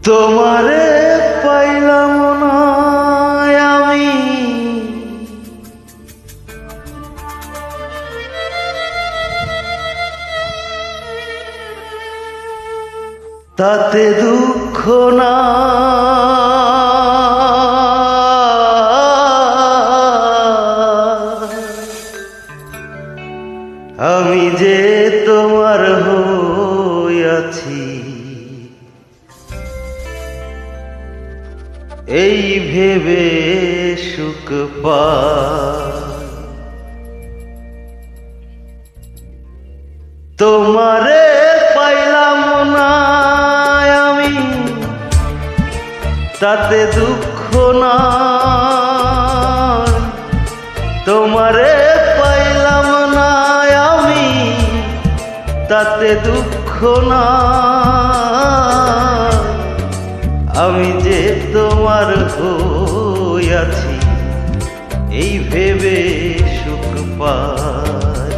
তোমারে পাইলাম না আমি, তাতে দুঃখ না। আমি যে তোমার হইয়াছি এই ভেবে সুখ পাই। তোমারে পাইলাম না আমি, তাতে দুঃখ না। তোমারে পাইলাম না আমি, তাতে দুঃখ না। আমি যে তোমার হইয়াছি এই ভেবে সুখ পাই।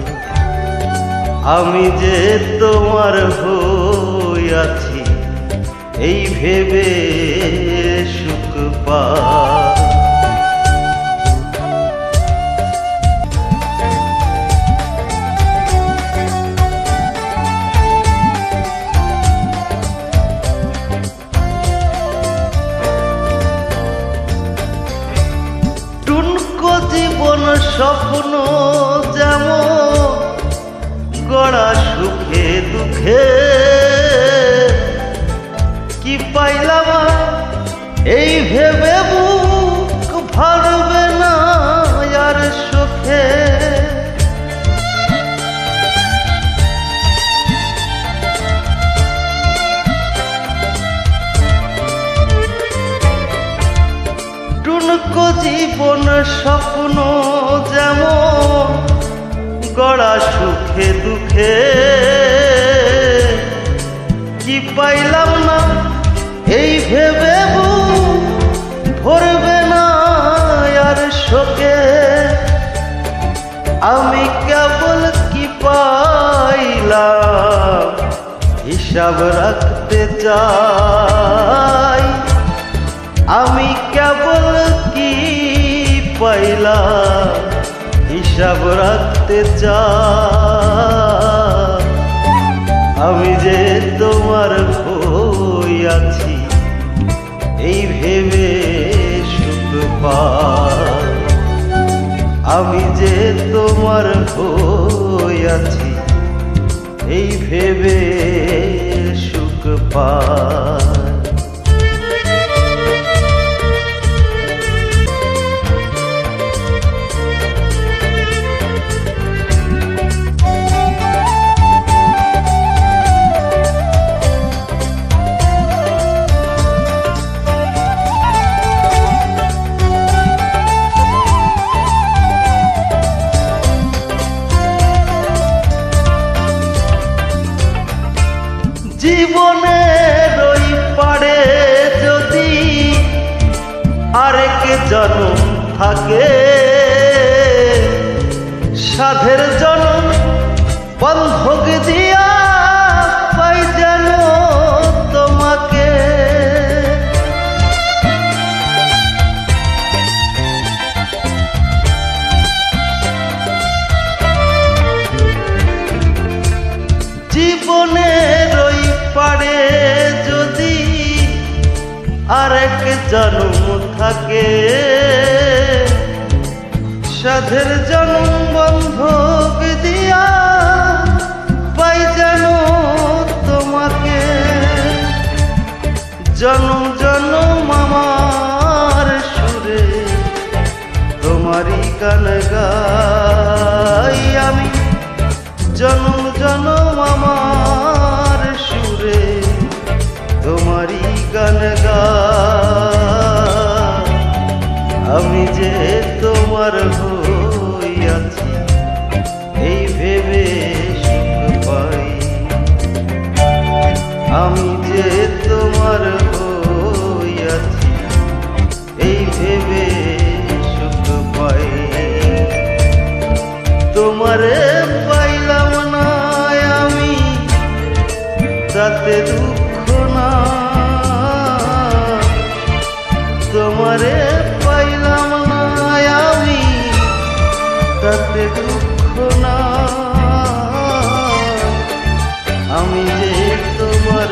আমি যে তোমার হইয়াছি এই ভেবে সুখ পাই। জীবন স্বপ্ন যেমন গড়া সুখে দুঃখে, কি পাইলাম এই ভেবে বুক ভরবে না আর সুখে। টুনকো জীবন স্বপ্ন যেমন গড়া সুখে দুঃখে, কি পাইলাম না এই ভেবে ভরবে না আর শোকে। আমি কেবল কি পাইলাম হিসাব রাখতে চাই। আমি কেবল কি পাইলাম হিসাব রাখতে চাই। আমি যে তোমার হইয়াছি এই ভেবে সুখ পাই। আমি যে তোমার হইয়াছি এই ভেবে সুখ পাই। জীবনের ওই পারে যদি আরেক জন্ম থাকে, সাধের জন্ম বন্ধক দিয়া পাই যেন তোমাকে। জীবনের ওই পারে যদি আরেক জন্ম থাকে, সাধের জন্ম বন্ধক দিয়া পাই যেন তোমাকে। জনম জনম আমার সুরে তোমারই গান গাই আমি। জনম জনম আমার সুরে তোমারই গান গাই। আমি যে তোমার হইয়াছি এই ভেবে সুখ পাই। আমি যে তোমার হইয়াছি এই ভেবে সুখ পাই। তোমারে পাইলাম না আমি, তাতে দুঃখ না। তাতে দুঃখ না, আমি যে তোমার